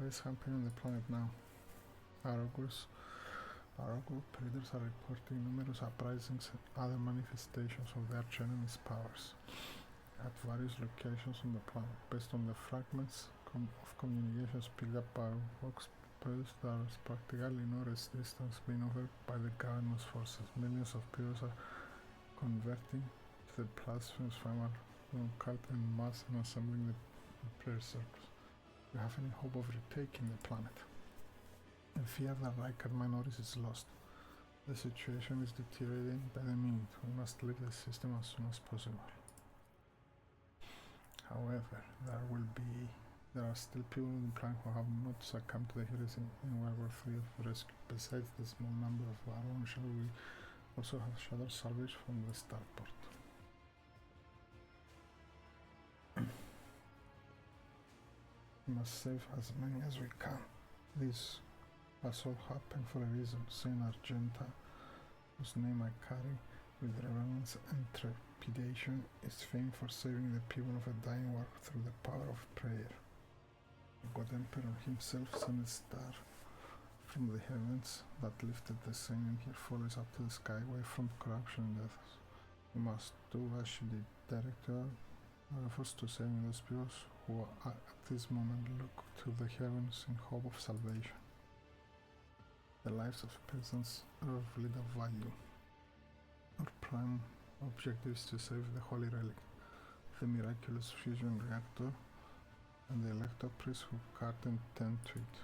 What is happening on the planet now? Aragorn predators are reporting numerous uprisings and other manifestations of their archenemy's powers at various locations on the planet. Based on the fragments of communications picked up by Vox, there is practically no resistance being offered by the government's forces. Millions of people are converting to the blasphemous final cult en masse and assembling the prayer circles. Do you have any hope of retaking the planet? In fear that Rykard minorities is lost. The situation is deteriorating by the minute. We must leave the system as soon as possible. However, there are still people on the planet who have not succumbed to the heresy in World War III of rescue. Besides the small number of our own shell, we also have shattered salvage from the starport. We must save as many as we can. This has all happened for a reason. Saint Argenta, whose name I carry with reverence and trepidation, is famed for saving the people of a dying world through the power of prayer. The God Emperor himself sent a star from the heavens that lifted the Saint and here follows up to the sky away from corruption and death. We must do as she did, direct our efforts to saving those people who at this moment look to the heavens in hope of salvation. The lives of peasants are of little value. Our prime objective is to save the Holy Relic, the miraculous fusion reactor, and the elector priests who guard and tend to it.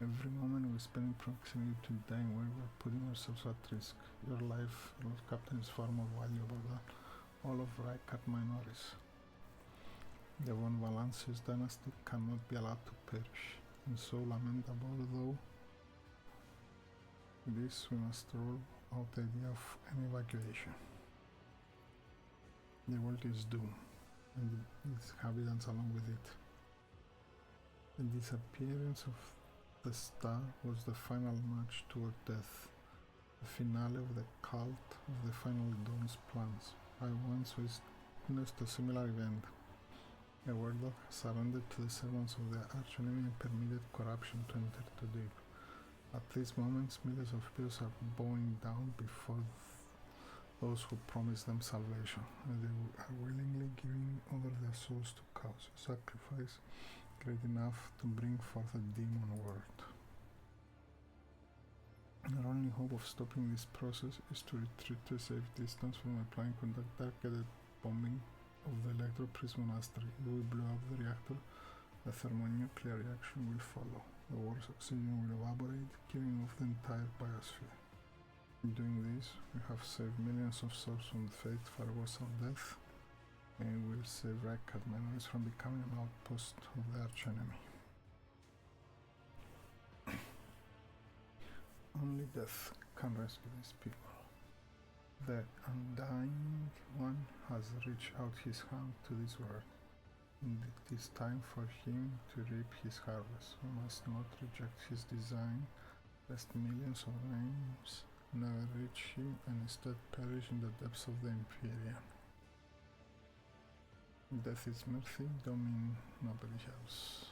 Every moment we spend in proximity to dying world, we are putting ourselves at risk. Your life, Lord Captain, is far more valuable than all of Rykard minorities. The von Valancius dynasty cannot be allowed to perish, and so lamentable though it is, we must rule out the idea of an evacuation. The world is doomed, and its inhabitants along with it. The disappearance of the star was the final march toward death, the finale of the cult of the Final Dawn's plans. I once witnessed a similar event, a world that surrendered to the servants of the archenemy and permitted corruption to enter too deep. At these moments, millions of people are bowing down before those who promise them salvation, and they are willingly giving over their souls to cause a sacrifice great enough to bring forth a demon world. Our only hope of stopping this process is to retreat to a safe distance from the planet and conduct targeted bombing of the Electro Priest Monastery. If we blow up the reactor, a thermonuclear reaction will follow. The war's oxygen will evaporate, killing off the entire biosphere. In doing this, we have saved millions of souls from the fate for worse of death, and will save Rykard minorities from becoming an outpost of the archenemy. Only death can rescue these people. The Undying One has reached out his hand to this world, and it is time for him to reap his harvest. We must not reject his design, lest millions of names never reach him and instead perish in the depths of the Imperium. Death is mercy, Domine nobody else.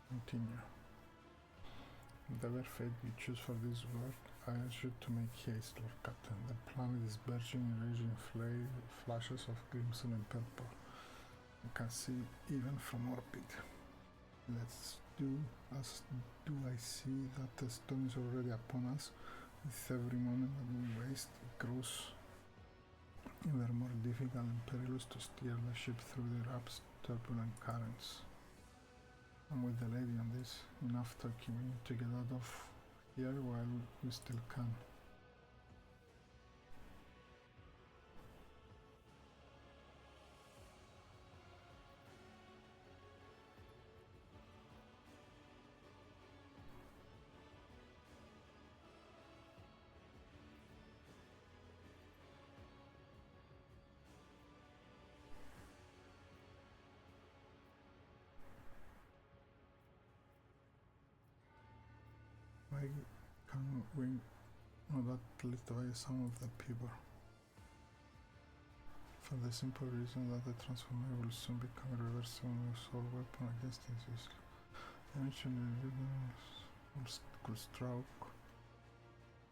Continue. Whatever fate you choose for this work, I urge you to make haste, Lord Captain. The planet is bursting in raging flashes of crimson and purple. You can see even from orbit. Let's do as do I see that the storm is already upon us. With every moment that we waste, it grows ever more difficult and perilous to steer the ship through the rapid, turbulent currents. I'm with the lady on this. Enough talking. We need to get out of here while we still can. Why can we not at least divide some of the people? for the simple reason that the transformer will soon become a reversible assault weapon against its useless. Eventually, could stroke.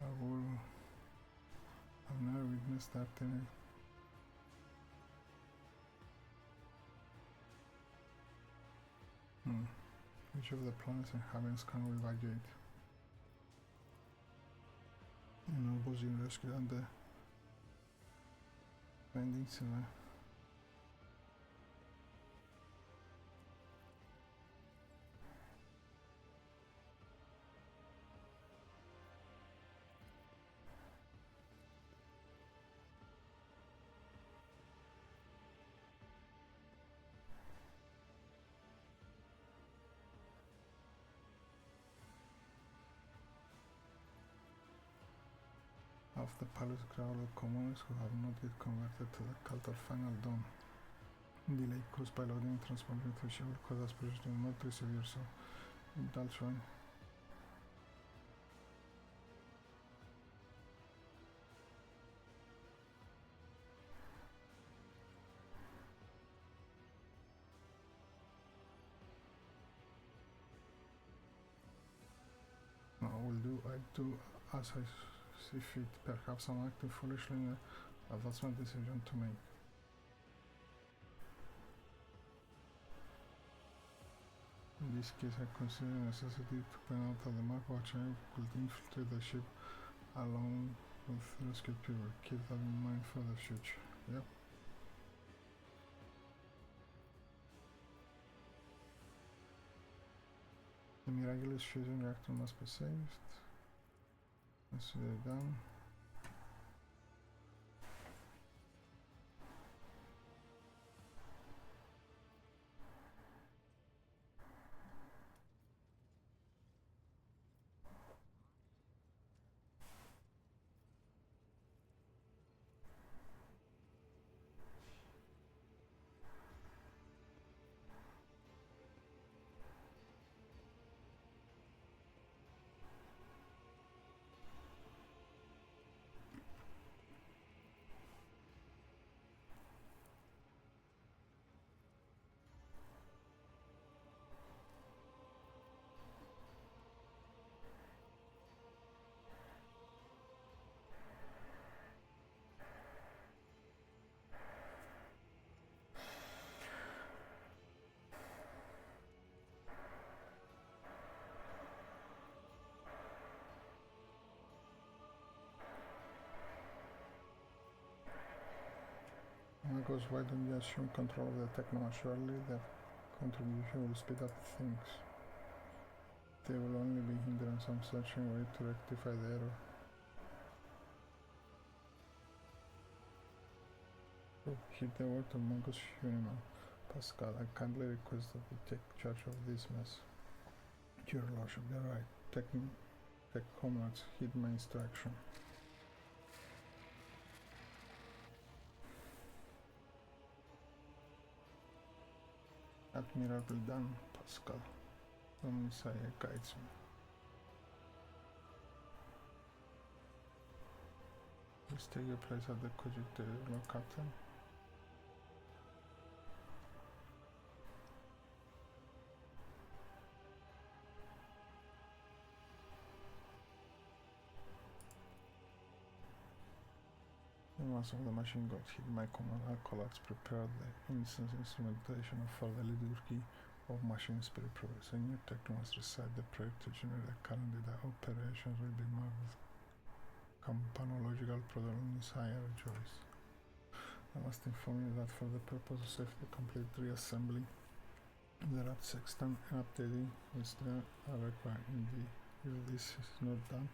I've never witnessed that in it. Which of the planets inhabitants can we evacuate? Was in rescue and the findings of the palace crowd of commoners who have not yet converted to the cult of final dawn. Delay caused by loading and transporting to ship will cause aspiration to not receive yourself. Indulge one. I do as I see fit. Perhaps I'm acting foolishly, but that's my decision to make. In this case, I consider the necessity to point out that the Mark Archetype could infiltrate the ship along with rescued people. Keep that in mind for the future. Yep. The miraculous fusion reactor must be saved. Consider it done. Because why don't you assume control of the techno? Surely the contribution will speed up things. They will only be hindrance. I'm searching a way to rectify the error. Hear the word of Magus Huniman. Pascal, I kindly request that you take charge of this mess. Your Lordship, you're right. Tech comrades, heed my instruction. Admirably done, Pascal. The Messiah guides me. Please take your place at the cogitator, Lord Captain. The mass of the machine got hit. My command acolytes prepared the instrumentation for the liturgy of machine spirit progress. A new techno must recite the prayer to generate a current that operations will be marked with campanological prolonged higher joys. I must inform you that for the purpose of safety complete reassembly, the RAP sextant and updating instrument are required. Indeed, if this is not done,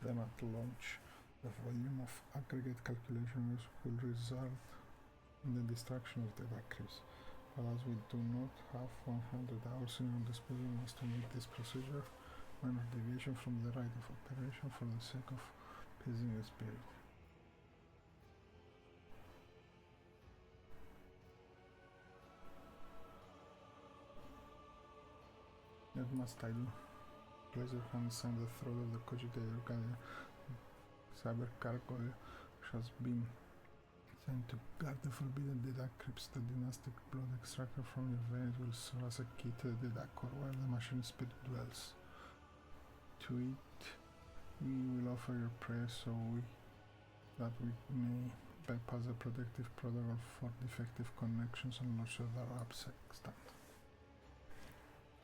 then at launch, the volume of aggregate calculations will result in the destruction of the Valkyries. But as we do not have 100 hours in our disposal, we must omit this procedure, minor deviation from the right of operation for the sake of pleasing the spirit. What must I do? Place your hand inside the throat of the cogitator guardian. Cyber cargo, which has been And to guard the forbidden Dedak crypts, the dynastic blood extractor from your veins will serve as a key to the Dedak core where the machine spirit dwells. To it, we will offer your prayer that we may bypass the protective protocol for defective connections and launch the rap sextant.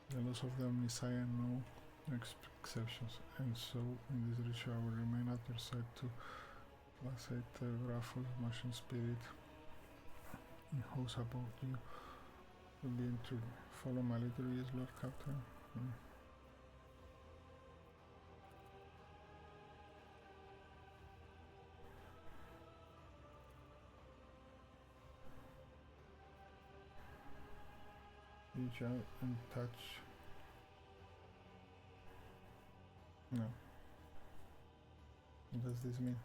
The laws of the Omniscient know no exceptions, and so in this ritual I will remain at your side to placate the wrathful machine spirit in hopes about you will be intrigued. Follow my leader, yes, Lord Captain. Reach out and touch. No. What does this mean?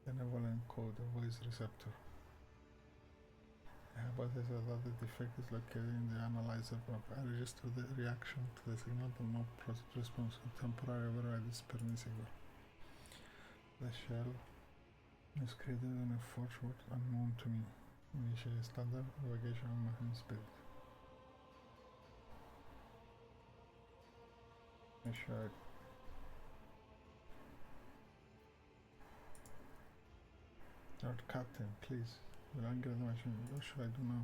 Benevolent code, the voice receptor. The hypothesis that the defect is located in the analyzer block. I register the reaction to the signal but no process response. A temporary override is permissible. The shell is created in a forge world unknown to me. Initially standard propagation of machine spirit. Assured. Lord Captain, please. Will I get the machine? What should I do now?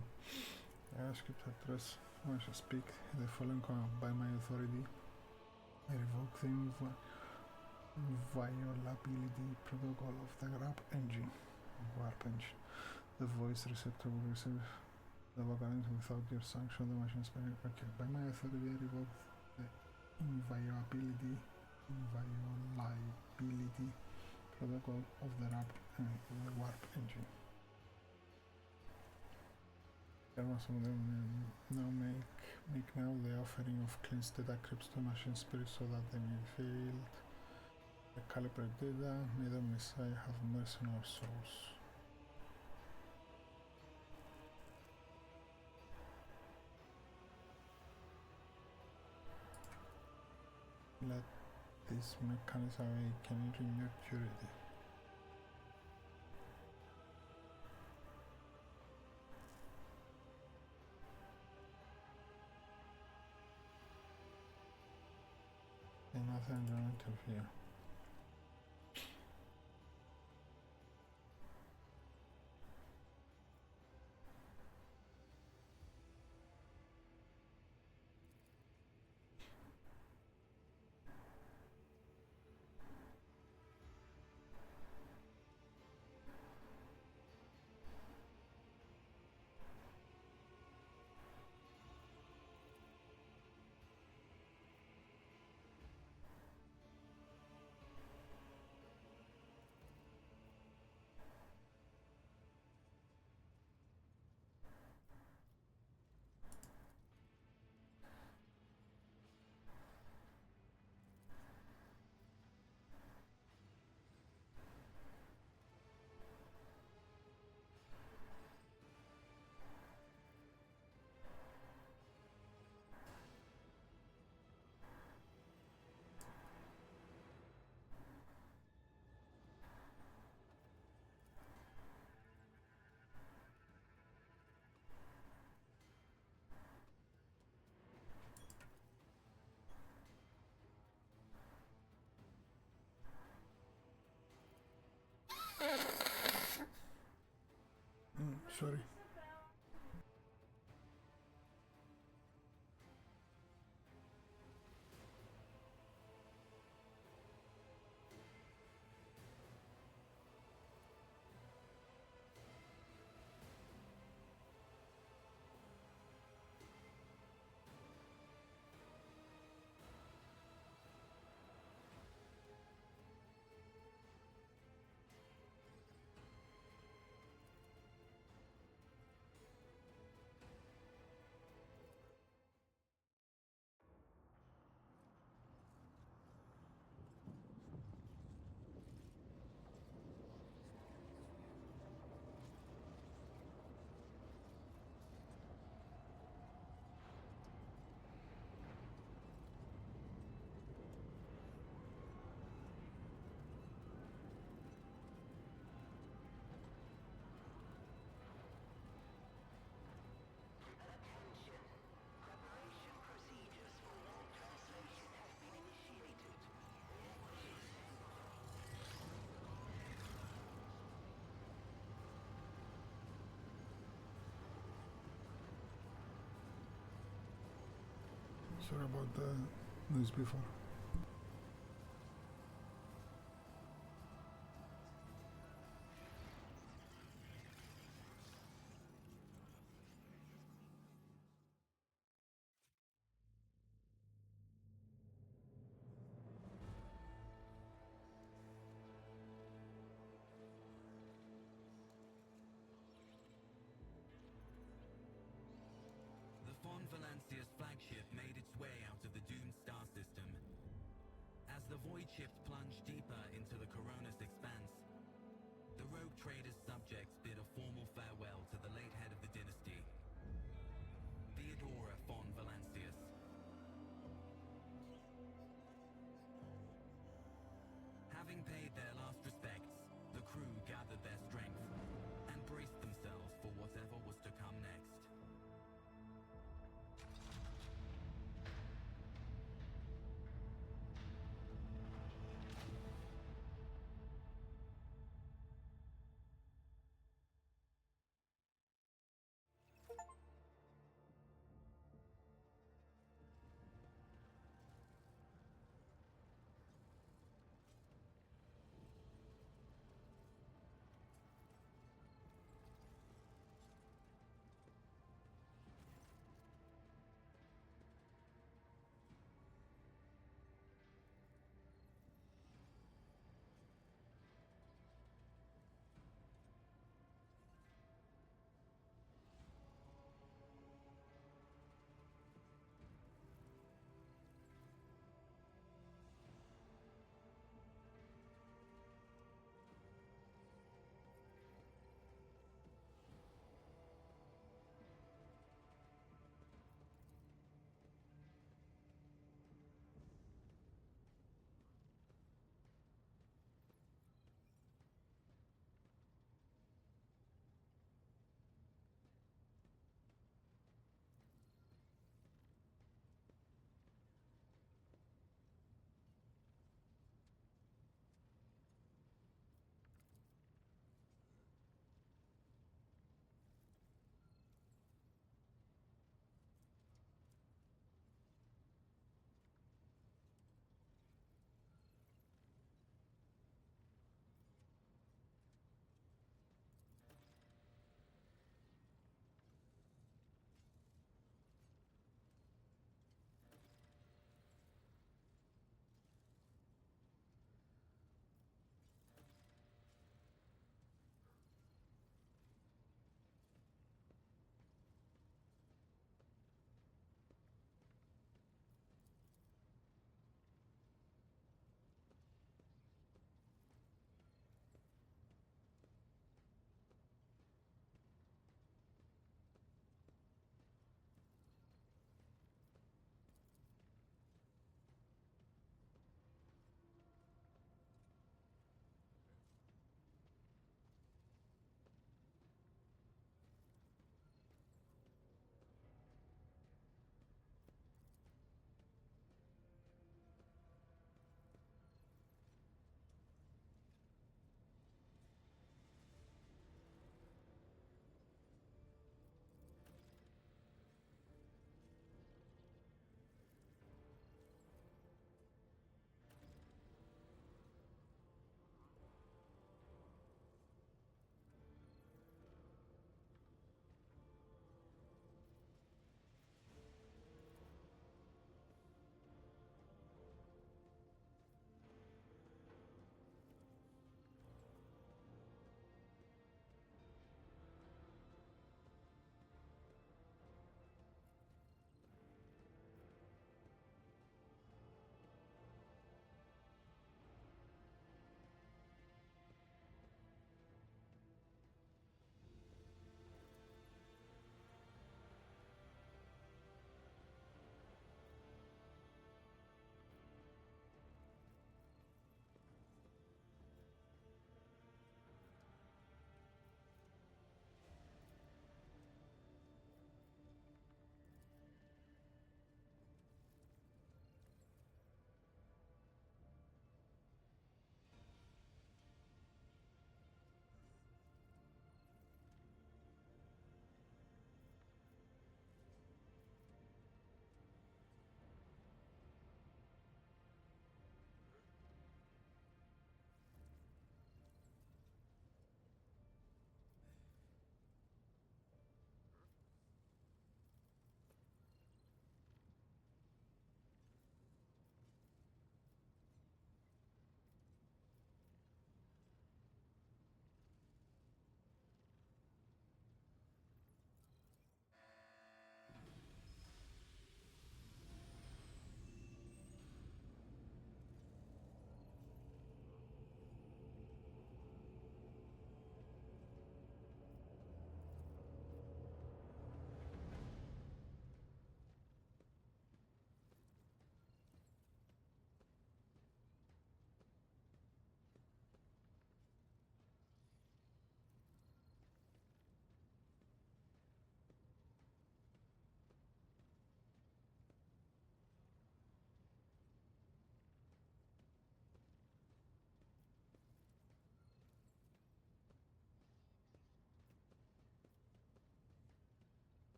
I ask you to address who I shall speak. The following command. By my authority, I revoke the inviolability protocol of the warp engine. The voice receptor will receive the vocalizing without your sanction. The machine spirit. Okay. By my authority, I revoke the inviolability protocol of the warp engine. Some of them now make now the offering of cleansed data crypts to machine spirits so that they may fail the calibrate data. May the Messiah have mercy on our souls. Let this mechanism awaken in your purity. Nothing going to fear. Sorry. Sorry about the noise before. Valancia's flagship made its way out of the doomed star system. As the void shift plunged deeper into the Koronus Expanse, the rogue trader's subjects bid a formal farewell to the late head of the dynasty, Theodora von Valancius. Having paid their last respects, the crew gathered their strength and braced themselves for whatever was to come next.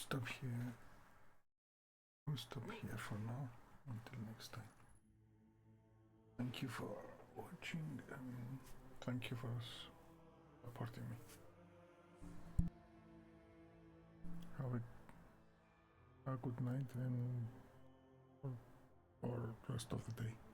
stop here. We'll stop here for now. Until next time. Thank you for watching and thank you for supporting me. Have a good night and or rest of the day.